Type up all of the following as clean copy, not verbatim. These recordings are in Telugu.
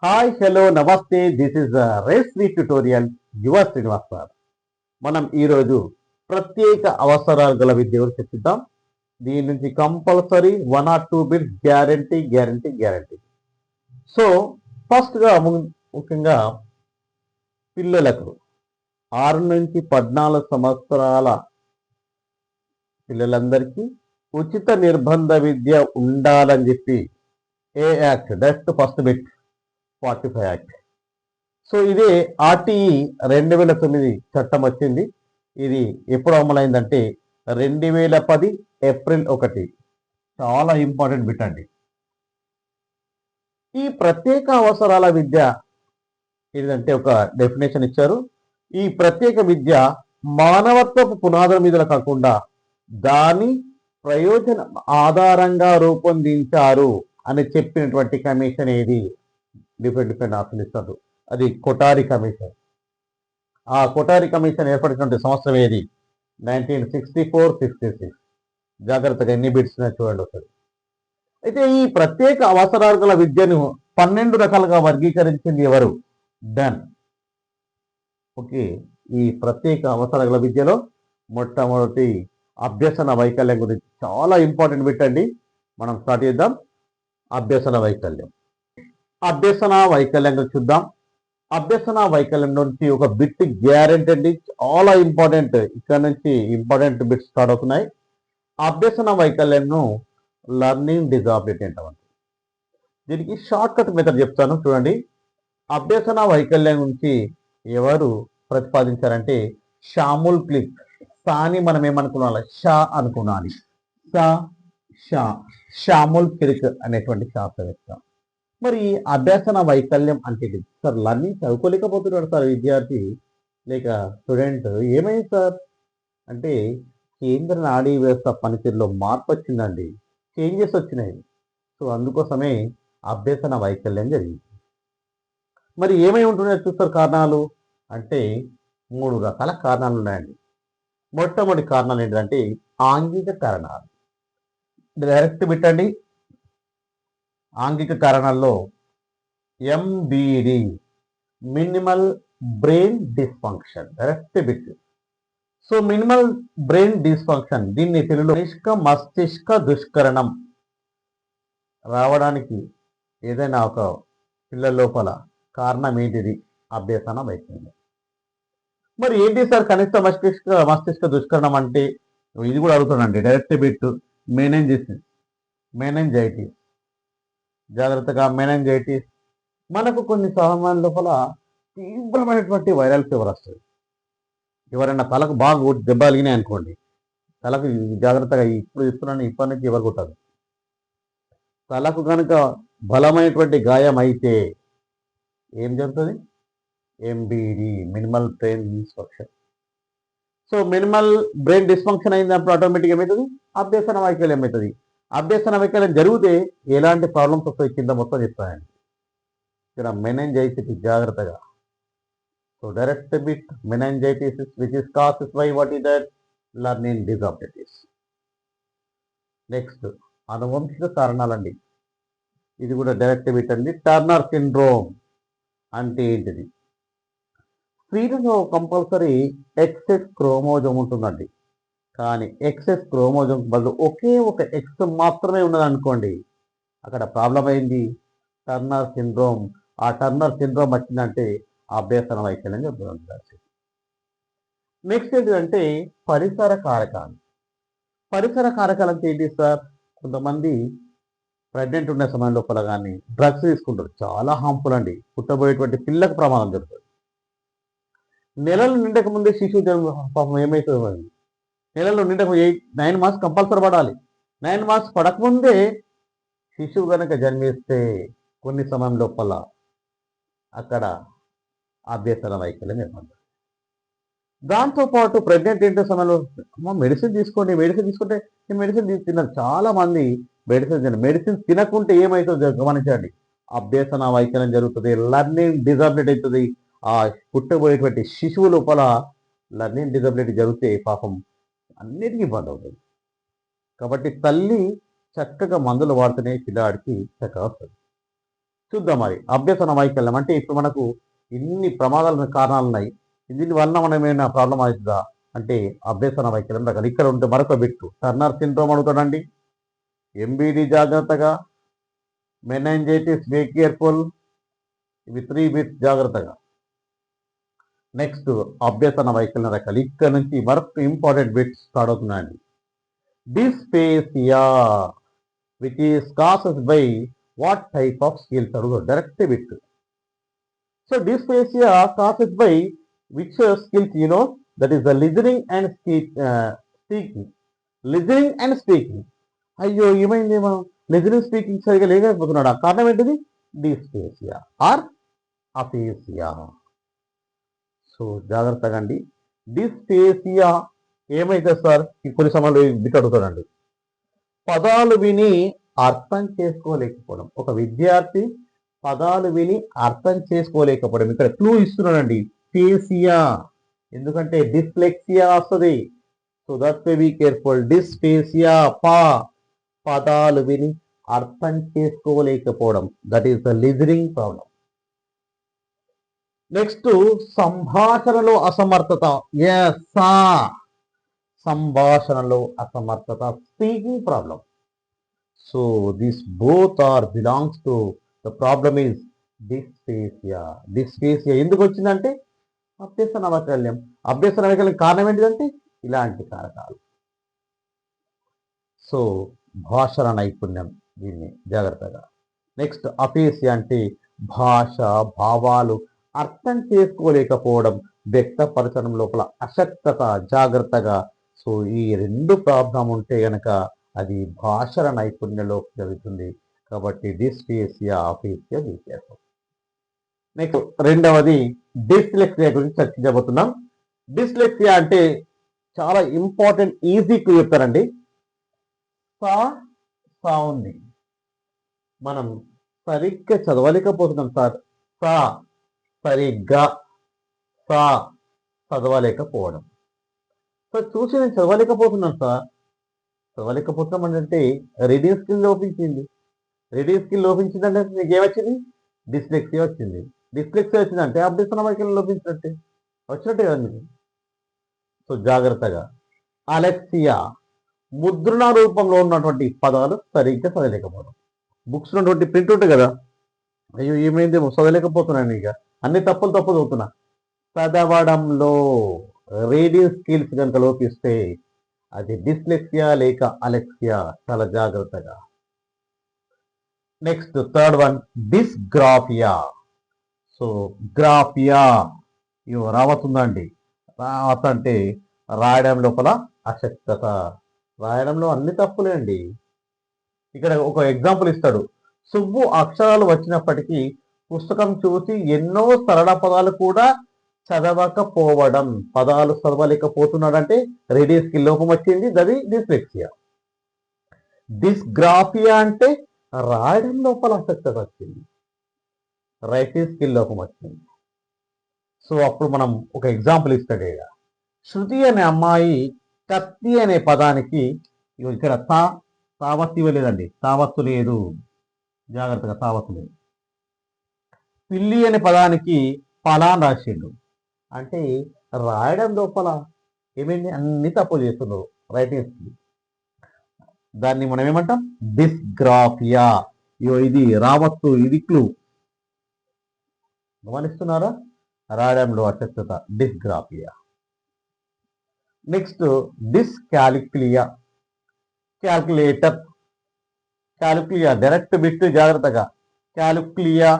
హాయ్ హలో నమస్తే దిస్ ఇస్ రేస్వి ట్యుటోరియల్ యువర్ శ్రీనివాస్ సార్. మనం ఈరోజు ప్రత్యేక అవసరాలు గల విద్య గురించి చర్చిద్దాం. దీని నుంచి compulsory 1 or 2 bits guarantee. So ఫస్ట్గా ముఖ్యంగా పిల్లలకు 6 నుంచి 14 సంవత్సరాల పిల్లలందరికీ ఉచిత నిర్బంధ విద్య ఉండాలని చెప్పి ఏ యాక్ట్ డస్ట్ ఫస్ట్ బిట్ 45 యాక్ట్. సో ఇదే ఆర్టీఈ 2009 చట్టం వచ్చింది. ఇది ఎప్పుడు అమలైందంటే 2010 ఏప్రిల్ 1. చాలా ఇంపార్టెంట్ బిట్ అండి. ఈ ప్రత్యేక అవసరాల విద్య ఏంటంటే ఒక డెఫినేషన్ ఇచ్చారు. ఈ ప్రత్యేక విద్య మానవత్వపు పునాదుల మీద కాకుండా దాని ప్రయోజనం ఆధారంగా రూపొందించారు అని చెప్పినటువంటి కమిషన్ ఏది? డిఫరెంట్ ఆప్షన్ ఇస్తారు. అది కొఠారి కమిషన్. ఆ కొఠారి కమిషన్ ఏర్పడినటువంటి సంవత్సరం ఏది? 1964-66. జాగ్రత్తగా ఎన్ని బిట్స్ చూడండి ఒకసారి. అయితే ఈ ప్రత్యేక అవసరాలు గల విద్యను 12 రకాలుగా వర్గీకరించింది ఎవరు? డన్. ఓకే, ఈ ప్రత్యేక అవసరాల గల విద్యలో మొట్టమొదటి అభ్యసన వైకల్యం గురించి చాలా ఇంపార్టెంట్ బిట్ అండి. మనం స్టార్ట్ చేద్దాం. అభ్యసన వైకల్యం చూద్దాం. అభ్యసన వైకల్యం నుంచి ఒక బిట్ గ్యారెంటీ అండి, చాలా ఇంపార్టెంట్. ఇక్కడ నుంచి ఇంపార్టెంట్ బిట్స్ స్టార్ట్ అవుతున్నాయి. అభ్యసన వైకల్యంను లర్నింగ్ డిజాబిలిటీ అంటామండి. దీనికి షార్ట్ కట్ మెథడ్ చెప్తాను చూడండి. అభ్యసన వైకల్యం నుంచి ఎవరు ప్రతిపాదించారంటే షాముల్ క్లిక్. సాని మనం ఏమనుకున్నాలి? షా అనుకున్నాలి. షాముల్ క్లిక్ అనేటువంటి శాస్త్రవేత్త. మరి అభ్యసన వైకల్యం అంటే సార్ లర్నింగ్ చదువుకోలేకపోతున్నాడు సార్ విద్యార్థి లేక స్టూడెంట్, ఏమైంది సార్ అంటే కేంద్ర నాడీ వ్యవస్థ పనితీరులో మార్పు వచ్చిందండి, చేంజెస్ వచ్చినాయి. సో అందుకోసమే అభ్యసన వైకల్యం జరిగింది. మరి ఏమై ఉంటున్నాయో చూస్తారు కారణాలు అంటే 3 రకాల కారణాలు ఉన్నాయండి. మొట్టమొదటి కారణాలు ఏంటంటే ఆంగిక కారణాలు. డైరెక్ట్ పెట్టండి. ఆంగిక కారణాల్లో MBD minimal brain dysfunction direct bit. So minimal brain dysfunction, దీన్ని తెలుగులో మస్తిష్క దుష్కరణం రావడానికి ఏదైనా ఒక పిల్లల లోపల కారణం ఏంటిది? అభ్యసన వైకల్యం. మరి ఏంటి సార్ కనిష్ట మస్తిష్క దుష్కరణం అంటే? ఇది కూడా అడుగుతానండి. Direct bit meningitis. జాగ్రత్తగా మెనింజైటిస్. మనకు కొన్ని సమయాల లోపల తీవ్రమైనటువంటి వైరల్ ఫీవర్ వస్తుంది. ఎవరైనా తలకు బాగా దెబ్బ కలిగినాయి అనుకోండి, తలకు జాగ్రత్తగా ఇప్పుడు ఇస్తున్నాను, ఇప్పటి నుంచి ఎవరు కొట్టారు. తలకు కనుక బలమైనటువంటి గాయం అయితే ఏం జరుగుతుంది? MBD minimal brain dysfunction. So minimal brain dysfunction అయినప్పుడు ఆటోమేటిక్గా ఏమవుతుంది? అభ్యసన వైకల్యం అవుతుంది. అభ్యసన వైకల్యం జరిగితే ఎలాంటి ప్రాబ్లమ్స్ వస్తాయి కింద మొత్తం చెప్తాయండి. ఇక్కడ మెనింజైటిస్ జాగ్రత్తగా. So direct bit meningitis which is caused by what is that? Learning disabilities. Next అనువంశిక కారణాలండి. ఇది కూడా డైరెక్ట్ బిట్ అండి. టర్నర్ సిండ్రోమ్ అంటే ఏంటిది? స్త్రీలలో కంపల్సరీ ఎక్సెస్ క్రోమోజోమ్ ఉంటుందండి. కానీ ఎక్సెస్ క్రోమోజోమ్ బదులు ఒకే ఒక ఎక్స్ మాత్రమే ఉన్నదనుకోండి, అక్కడ ప్రాబ్లం అయింది టర్నర్ సిండ్రోమ్. ఆ టర్నర్ సిండ్రోమ్ వచ్చిందంటే అభ్యసన వైకల్యం చెప్తుంది. నెక్స్ట్ ఏంటంటే పరిసర కారకాలు. పరిసర కారకాలు అంటే ఏంటి సార్? కొంతమంది ప్రెగ్నెంట్ ఉన్న సమయం లోపల కానీ డ్రగ్స్ తీసుకుంటారు, చాలా హార్మ్ఫుల్ అండి. పుట్టబోయేటువంటి పిల్లకు ప్రమాదం జరుగుతుంది. నెలలు నిండక ముందే శిశువు జన్మ పాపం ఏమవుతుంది? నెలలు నిండక 9 months కంపల్సరీ పడాలి. 9 months పడకముందే శిశువు కనుక జన్మిస్తే కొన్ని సమయం లోపల అక్కడ అభ్యసన వైకల్యం ఏర్పడుతుంది. దాంతోపాటు ప్రెగ్నెంట్ ఏంటో సమయంలో మెడిసిన్ తీసుకుంటే ఈ మెడిసిన్ తిన్నారు. చాలా మంది మెడిసిన్ తినకుంటే ఏమవుతుందో గమనించండి, అభ్యసన వైకల్యం జరుగుతుంది, లర్నింగ్ డిజాబిలిటీ అవుతుంది. ఆ పుట్టబోయేటువంటి శిశువు లోపల లర్నింగ్ డిజబిలిటీ జరిగితే పాపం అన్నిటికీ ఇబ్బంది అవుతుంది. కాబట్టి తల్లి చక్కగా మందులు వాడితేనే పిల్లాడికి చక్కగా వస్తుంది. చూద్దాం మరి అభ్యసన వైకల్యం అంటే ఇప్పుడు మనకు ఇన్ని ప్రమాదాల కారణాలు ఉన్నాయి. దీనివల్ల మనం ఏమైనా ప్రాబ్లం అవుతుందా అంటే అభ్యసన వైకల్యం రకాలు ఇక్కడ ఉంటే మరొక బిట్టు టర్నర్ సిండ్రోమ్ అడుగుతాడండి. ఎంబీడీ జాగ్రత్తగా, మెనైంజైటిస్ బీ కేర్ఫుల్, ఇవి 3 బిట్స్ జాగ్రత్తగా. నెక్స్ట్ అభ్యసన వైకల్యం రకాలు ఇక్కడ నుంచి మరొక ఇంపార్టెంట్ బిట్స్ స్టార్ట్ అవుతున్నాయండి. Dysphasia which is caused by what type of skills అడుగుతాడు direct bit. So dysphasia caused by which skills that is the listening and speaking. Listening and speaking. అయ్యో ఏమైందేమో లిజనింగ్ స్పీకింగ్ సరిగా లేకపోతున్నాడు. ఆ కారణం ఏంటిది? dysphasia are aphasia. సో జాగ్రత్తగా అండి. dysphasia ఏమైతే సార్ కొన్ని సమయంలో బిట్ అడుగుతాడండి. పదాలు విని అర్థం చేసుకోలేకపోవడం. ఒక విద్యార్థి పదాలు విని అర్థం చేసుకోలేకపోవడం. ఇక్కడ క్లూ ఇస్తున్నానండి, ఫేసియా. ఎందుకంటే డిస్లెక్సియా వస్తుంది. So that way be careful. Dysphasia పదాలు విని అర్థం చేసుకోలేకపోవడం. That is the listening problem. Next సంభాషణలో అసమర్థత. సంభాషణలో అసమర్థత, speaking problem. So this both are belongs to the problem is dysphasia. dysphasia ఎందుకు వచ్చిందంటే అభ్యసన వైకల్యం. అభ్యసన వైకల్యం కారణం ఏంటిదంటే ఇలాంటి కారకాలు. సో భాషల నైపుణ్యం, దీన్ని జాగ్రత్తగా. నెక్స్ట్ అఫేసియా అంటే భాష, భావాలు అర్థం చేసుకోలేకపోవడం, వ్యక్తపరచడం లోపల అశక్తత, జాగ్రత్తగా. సో ఈ 2 ప్రాబ్లం ఉంటే గనక అది భాషల నైపుణ్యంలోకి జరుగుతుంది. కాబట్టి dysphasia, aphasia be careful. Next రెండవది డిస్లెక్సియా గురించి చర్చించబోతున్నాం. డిస్లెక్సియా అంటే చాలా ఇంపార్టెంట్, ఈజీ కు చెప్తారండి. సా ఉంది, మనం సరిగ్గా చదవలేకపోతున్నాం సార్. సరిగ్గా చదవలేకపోవడం. సో చూసి నేను చదవలేకపోతున్నాను సార్. చదవలేకపోతున్నాం అంటే రీడింగ్ స్కిల్ లోపించింది. రీడింగ్ స్కిల్ లోపించిందంటే నీకు ఏమొచ్చింది? డిస్లెక్సియా వచ్చింది. డిస్లెక్సియా వచ్చిందంటే అభ్యసన వైకల్యం లోపించినట్టే, వచ్చినట్టే కదా మీకు. సో జాగ్రత్తగా. అలెక్సియా ముద్రణ రూపంలో ఉన్నటువంటి పదాలు సరిగ్గా చదవలేకపోవడం. బుక్స్ ఉన్నటువంటి ప్రింట్ ఉంటుంది కదా, అయ్యో ఏమైందేమో చదవలేకపోతున్నాను, ఇక అన్ని తప్పులు చదువుతున్నా. చదవడంలో రీడింగ్ స్కిల్స్ కనుక లోపిస్తే అది డిస్లెక్సియా లేక అలెక్సియా. చాలా జాగ్రత్తగా. Next third one dysgraphia. So graphia ఇవి రావతుందండి. రావత అంటే రాయడం లోపల అశక్తత. రాయడంలో అన్ని తప్పులే అండి. ఇక్కడ ఒక ఎగ్జాంపుల్ ఇస్తాడు. సుబ్బు అక్షరాలు వచ్చినప్పటికీ పుస్తకం చూసి ఎన్నో సరళ పదాలు కూడా చదవకపోవడం. పదాలు చదవలేకపోతున్నాడంటే రీడింగ్ స్కిల్ లోపం వచ్చింది, అది డిస్లెక్సియా. డిస్గ్రాఫియా అంటే రాయడం లోపల అశక్తత వచ్చింది, రైటింగ్ స్కిల్ లోపం వచ్చింది. సో అప్పుడు మనం ఒక ఎగ్జాంపుల్ ఇస్తాడు. శృతి అనే అమ్మాయి కత్తి అనే పదానికి ఇక్కడ తావత్తు ఇవ్వలేదండి, తావత్తు లేదు, జాగ్రత్తగా తావత్తు లేదు. పిల్లి అనే పదానికి పలాన్ రాసిండు అంటే రాయడం లోపల ఏమైంది? అన్ని తప్పులు చేస్తున్నారు, రైటింగ్ స్కిల్. దాన్ని మనం ఏమంటాం? డిస్గ్రాఫియా. ఇది రావత్తు, ఇది క్లూ. గమనిస్తున్నారా? రాయడంలో అశక్తత, dysgraphia. Next dyscalculia. Calculator, calculia direct bit, జాగ్రత్తగా. Calculia,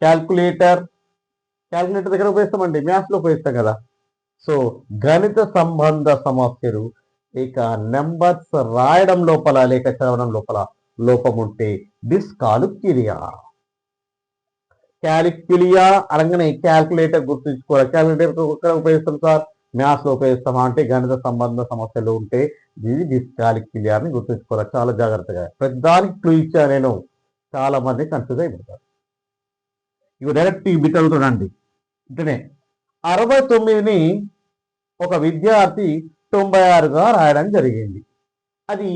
calculator. క్యాల్కులేటర్ దగ్గర ఉపయోగిస్తామండి, మ్యాథ్స్ లో ఉపయోగిస్తాం కదా. సో గణిత సంబంధ సమస్యలు లేక నెంబర్స్ రాయడం లోపల లేక చదవడం లోపల లోపం ఉంటే డిస్కాలిక్యులియా. క్యాలిక్యులియా అనగానే క్యాల్కులేటర్ గుర్తుంచుకోవాలి. క్యాల్కులేటర్ ఎక్కడ ఉపయోగిస్తాం సార్? మ్యాథ్స్ లో ఉపయోగిస్తామా అంటే గణిత సంబంధ సమస్యలు ఉంటే ఇది డిస్కాలిక్యులియా అని గుర్తుంచుకోవాలి. చాలా జాగ్రత్తగా. ప్రతిదానికి క్లూ ఇచ్చా నేను, చాలా మంది కన్ఫ్యూజ్ అయిపోతారు. ఇవి డైరెక్ట్ బిట్ అవుతుందండి. ఇంటనే 69ని ఒక విద్యార్థి 96గా రాయడం జరిగింది. అది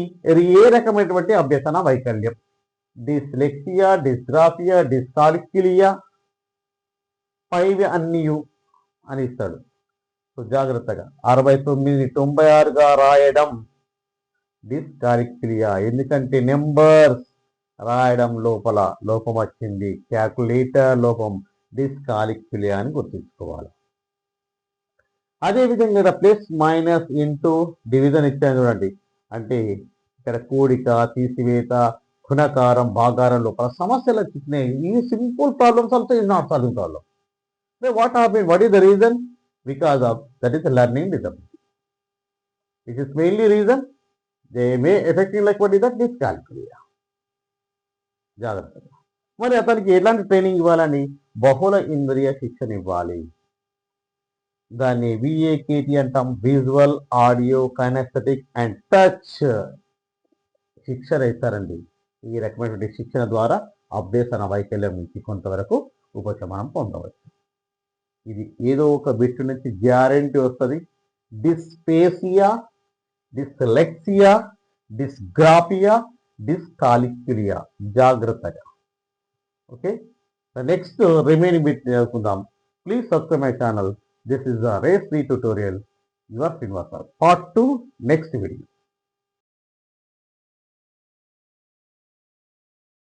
ఏ రకమైనటువంటి అభ్యసన వైకల్యం? డిస్లెక్సియా, డిస్గ్రాఫియా, డిస్కాలిక్యులియా, పైవి అన్నియు అని ఇస్తాడు. సో జాగ్రత్తగా 69 96గా రాయడం డిస్కాలిక్యులియా. ఎందుకంటే నెంబర్స్ రాయడం లోపల లోపం వచ్చింది, క్యాల్కులేటర్ లోపం, డిస్కాలిక్యులియా అని గుర్తుంచుకోవాలి. అదేవిధంగా ఇక్కడ ప్లస్ మైనస్ ఇంటూ డివిజన్ ఇచ్చాను చూడండి. అంటే ఇక్కడ కూడిక, తీసివేత, గుణకారం, భాగారం లోపల సమస్యలు వచ్చినాయి. ఈ simple problems also is not solving problem. What happen? What is the reason? Because of that is learning disability. It is mainly reason. They may effecting like what is that? Dyscalculia. జాగ్రత్తగా. మరి అతనికి ఎలాంటి ట్రైనింగ్ ఇవ్వాలని? బహుళ ఇంద్రియ శిక్షణ ఇవ్వాలి. దాన్ని విఏకేటి అంటాం, visual, audio, kinaesthetic and touch శిక్షణ ఇస్తారండి. ఈ రకమైనటువంటి శిక్షణ ద్వారా అభ్యసన వైకల్యం నుంచి కొంతవరకు ఉపశమనం పొందవచ్చు. ఇది ఏదో ఒక బిట్ నుంచి గ్యారెంటీ వస్తుంది. డిస్పేసియా, డిస్లెక్సియా, డిస్గ్రాఫియా, డిస్కాలిక్యులియా. జాగ్రత్తగా. ఓకే, నెక్స్ట్ రిమైనింగ్ బిట్ నేర్చుకుందాం. Please subscribe my channel. This is a race 3 tutorial. Your Srinivasa. Part 2 next video.